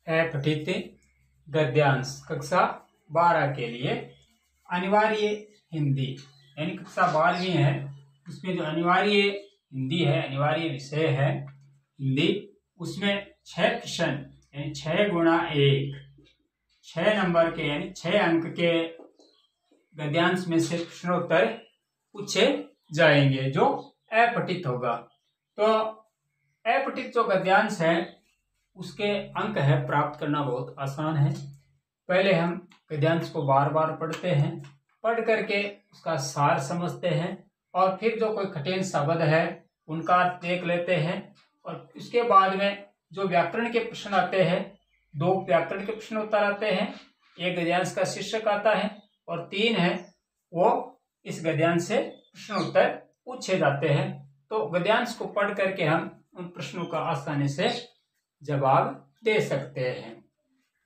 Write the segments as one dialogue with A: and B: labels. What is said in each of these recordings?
A: अपठित गद्यांश कक्षा 12 के लिए अनिवार्य हिंदी यानी कक्षा 12वीं है, उसमें जो अनिवार्य हिंदी है, अनिवार्य विषय है हिंदी, उसमें 6 प्रश्न यानी 6 गुणा 1 6 नंबर के यानी 6 अंक के गद्यांश में से प्रश्नोत्तर पूछे जाएंगे जो अपठित होगा। तो अपठित जो गद्यांश है उसके अंक है प्राप्त करना बहुत आसान है। पहले हम गद्यांश को बार बार पढ़ते हैं, पढ़ करके उसका सार समझते हैं और फिर जो कोई कठिन शब्द है उनका अर्थ देख लेते हैं। और उसके बाद में जो व्याकरण के प्रश्न आते हैं, 2 व्याकरण के प्रश्न उत्तर आते हैं, 1 गद्यांश का शीर्षक आता है और 3 है वो इस गद्यांश से प्रश्न उत्तर पूछे जाते हैं। तो गद्यांश को पढ़ करके हम उन प्रश्नों का आसानी से जवाब दे सकते हैं।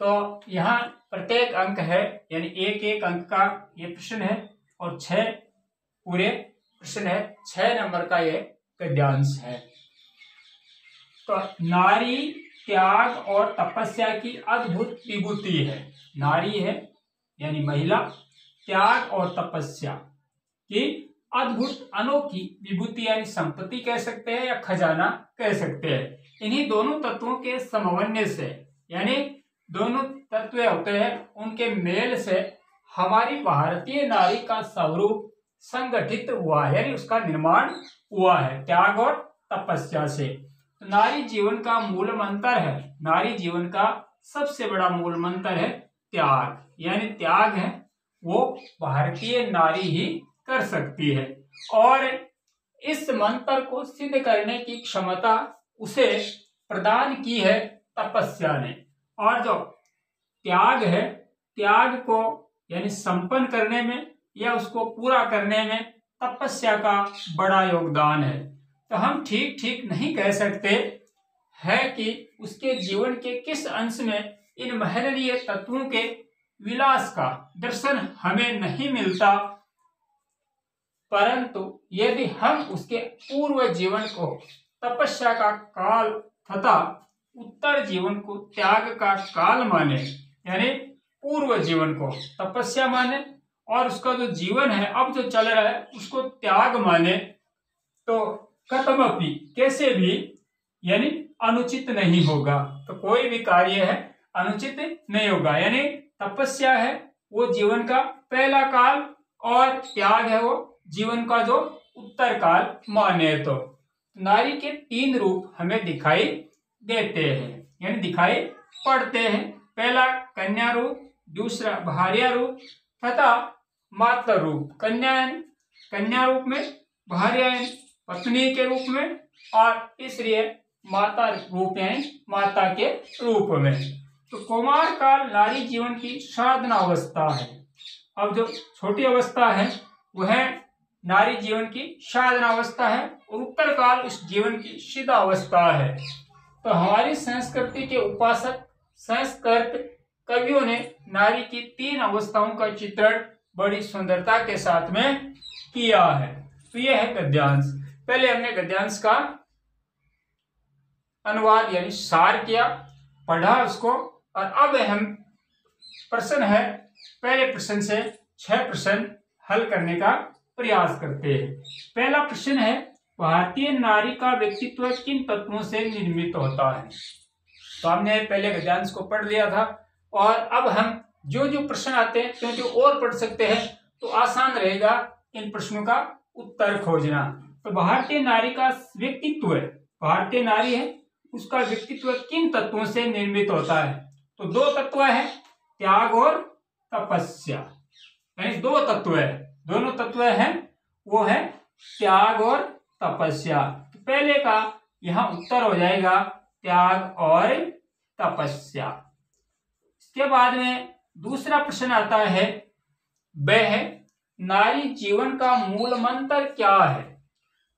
A: तो यहाँ प्रत्येक अंक है यानी एक अंक का ये प्रश्न है और 6 पूरे प्रश्न है, 6 नंबर का ये गद्यांश है। तो नारी त्याग और तपस्या की अद्भुत विभूति है। नारी है यानी महिला, त्याग और तपस्या की अद्भुत अनोखी विभूति यानी संपत्ति कह सकते हैं या खजाना कह सकते हैं। इन्हीं दोनों तत्वों के समन्वय से यानी दोनों तत्व होते हैं उनके मेल से हमारी भारतीय नारी का स्वरूप संगठित हुआ है यानी उसका निर्माण हुआ है त्याग और तपस्या से। तो नारी जीवन का मूल मंत्र है, नारी जीवन का सबसे बड़ा मूल मंत्र है त्याग यानी त्याग है वो भारतीय नारी ही कर सकती है और इस मंत्र को सिद्ध करने की क्षमता उसे प्रदान की है तपस्या ने। और जो त्याग है, त्याग को यानी संपन्न करने में या उसको पूरा करने में तपस्या का बड़ा योगदान है। तो हम ठीक नहीं कह सकते है कि उसके जीवन के किस अंश में इन महनीय तत्वों के विलास का दर्शन हमें नहीं मिलता, परंतु यदि हम उसके पूर्व जीवन को तपस्या का काल तथा उत्तर जीवन को त्याग का काल माने यानी पूर्व जीवन को तपस्या माने और उसका जो जीवन है अब जो चल रहा है उसको त्याग माने तो कतमपि कैसे भी यानी अनुचित नहीं होगा। तो कोई भी कार्य है अनुचित नहीं होगा यानी तपस्या है वो जीवन का पहला काल और त्याग है वो जीवन का जो उत्तर काल माने। तो नारी के 3 रूप हमें दिखाई देते हैं यानी दिखाई पड़ते हैं। पहला कन्या रूप, दूसरा भार्या रूप तथा माता रूप। कन्या रूप में, भार्या पत्नी के रूप में और तीसरी है माता रूप यानी माता के रूप में। तो कुमार काल नारी जीवन की साधना अवस्था है। अब जो छोटी अवस्था है वह नारी जीवन की साधना अवस्था है और उत्तर काल इस जीवन की सिद्ध अवस्था है। तो हमारी संस्कृति के उपासक संस्कृत कवियों ने नारी की 3 अवस्थाओं का चित्रण बड़ी सुंदरता के साथ में किया है। तो यह है गद्यांश। पहले हमने गद्यांश का अनुवाद यानी सार किया, पढ़ा उसको और अब हम प्रश्न है पहले प्रश्न से 6 प्रश्न हल करने का प्रयास करते हैं। पहला प्रश्न है भारतीय नारी का व्यक्तित्व किन तत्वों से निर्मित होता है। तो हमने पहले गद्यांश को पढ़ लिया था और अब हम जो प्रश्न आते हैं क्योंकि और पढ़ सकते हैं तो आसान रहेगा इन प्रश्नों का उत्तर खोजना। तो भारतीय नारी का व्यक्तित्व है, भारतीय नारी है उसका व्यक्तित्व किन तत्वों से निर्मित होता है। तो 2 तत्व है त्याग और तपस्या यानी 2 तत्व है, दोनों तत्व हैं वो है त्याग और तपस्या। तो पहले का यहां उत्तर हो जाएगा त्याग और तपस्या। इसके बाद में दूसरा प्रश्न आता है वह नारी जीवन का मूल मंत्र क्या है।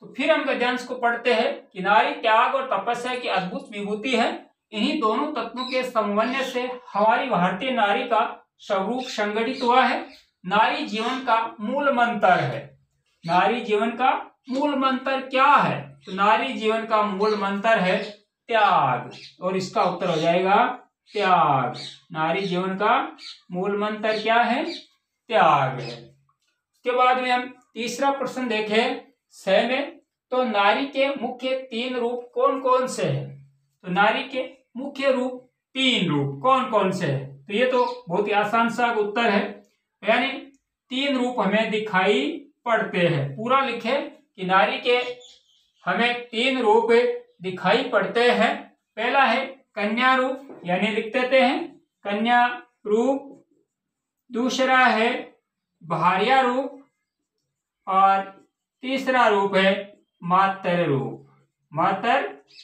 A: तो फिर हम गद्यांश को पढ़ते हैं कि नारी त्याग और तपस्या की अद्भुत विभूति है। इन्हीं दोनों तत्वों के समन्वय से हमारी भारतीय नारी का स्वरूप संगठित हुआ है। नारी जीवन का मूल मंत्र है। नारी जीवन का मूल मंत्र क्या है। तो नारी जीवन का मूल मंत्र है त्याग और इसका उत्तर हो जाएगा त्याग। नारी जीवन का मूल मंत्र क्या है? त्याग है। उसके बाद में हम तीसरा प्रश्न देखें 6 में, तो नारी के मुख्य 3 रूप कौन कौन से हैं? तो नारी के मुख्य रूप 3 रूप कौन कौन से हैं? तो ये तो बहुत ही आसान सा उत्तर है, यानी 3 रूप हमें दिखाई पड़ते हैं। पूरा लिखे कि नारी के हमें 3 रूप दिखाई पड़ते हैं। पहला है कन्या रूप, यानी लिख देते हैं कन्या रूप। दूसरा है भार्या रूप और तीसरा रूप है मातर रूप। मातर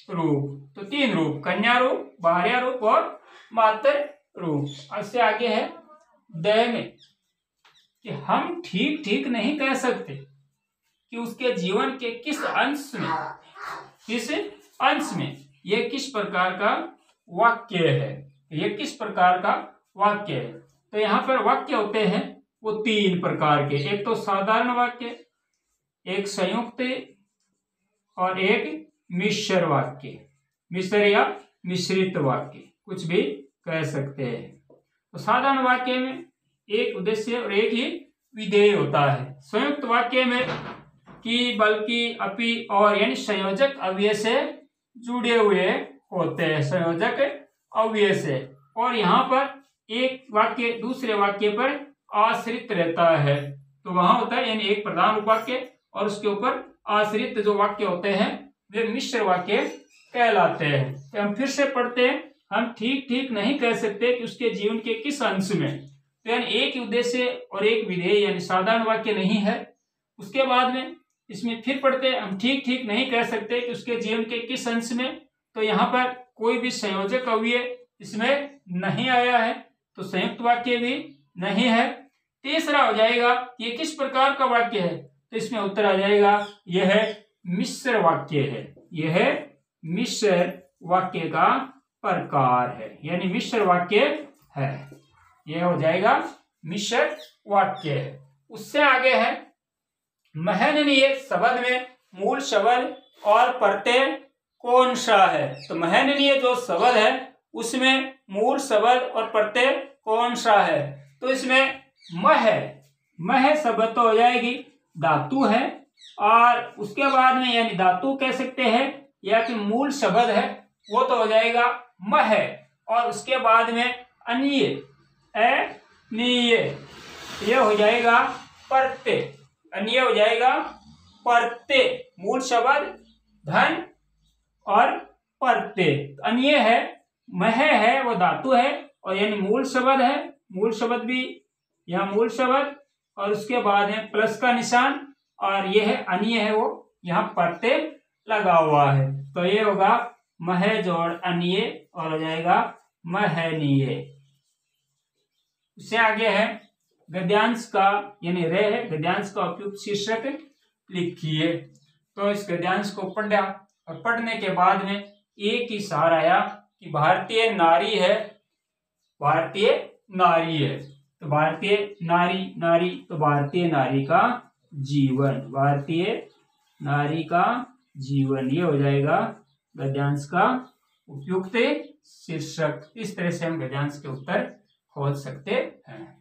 A: रूप, तो 3 रूप, कन्या रूप, भार्या रूप और मातर रूप। इससे आगे है दय में, कि हम ठीक ठीक नहीं कह सकते कि उसके जीवन के किस अंश में ये किस प्रकार का वाक्य है, ये किस प्रकार का वाक्य है। तो यहाँ पर वाक्य होते हैं वो 3 प्रकार के, एक तो साधारण वाक्य, एक संयुक्त और एक मिश्र वाक्य, मिश्र या मिश्रित वाक्य, कुछ भी कह सकते हैं। तो साधारण वाक्य में एक उद्देश्य और एक ही विधेय होता है। संयुक्त वाक्य में कि, बल्कि, अपि और यानी संयोजक अव्यय से जुड़े हुए होते हैं, संयोजक अव्यय से। और यहाँ पर एक वाक्य दूसरे वाक्य पर आश्रित रहता है, तो वहां होता है यानी एक प्रधान उपवाक्य और उसके ऊपर आश्रित जो वाक्य होते हैं वे मिश्र वाक्य कहलाते हैं। तो हम फिर से पढ़ते हैं, हम ठीक ठीक नहीं कह सकते कि उसके जीवन के किस अंश में, तो यानी एक ही उद्देश्य और एक विधेय, यानी साधारण वाक्य नहीं है। उसके बाद में इसमें फिर पढ़ते हैं, हम ठीक ठीक नहीं कह सकते कि उसके जीवन के किस अंश में, तो यहाँ पर कोई भी संयोजक अव्यय इसमें नहीं आया है, तो संयुक्त वाक्य भी नहीं है। तीसरा हो जाएगा ये किस प्रकार का वाक्य है, तो इसमें उत्तर आ जाएगा यह मिश्र वाक्य है, यह मिश्र वाक्य का प्रकार है, यानी मिश्र वाक्य है, यह हो जाएगा मिश्र वाक्य है। उससे आगे है महननीय शब्द में मूल शब्द और प्रत्यय कौन सा है। तो महननीय जो शब्द है उसमें मूल शब्द और प्रत्यय कौन सा है, तो इसमें मह शब्द तो हो जाएगी, धातु है, और उसके बाद में यानी धातु कह सकते हैं, या कि मूल शब्द है वो तो हो जाएगा मह, और उसके बाद में अनीय अनीय ये हो जाएगा प्रत्यय, अनीय हो जाएगा प्रत्यय। मूल शब्द धन और प्रत्यय, अनीय है, मह है वो धातु है और यानी मूल शब्द है, मूल शब्द भी यहाँ मूल शब्द और उसके बाद है प्लस का निशान, और ये है अनीय है वो यहाँ प्रत्यय लगा हुआ है, तो ये होगा मह जोड़ अनीय और हो जाएगा महनीय। उससे आगे है गद्यांश का, यानी रे है, गद्यांश का उपयुक्त शीर्षक लिखिए। तो इस गद्यांश को पढ़ा और पढ़ने के बाद में एक ही सार आया कि भारतीय नारी है, भारतीय नारी है, तो भारतीय नारी, नारी तो भारतीय नारी का जीवन, भारतीय नारी का जीवन, ये हो जाएगा गद्यांश का उपयुक्त शीर्षक। इस तरह से हम गद्यांश के उत्तर खोज सकते हैं।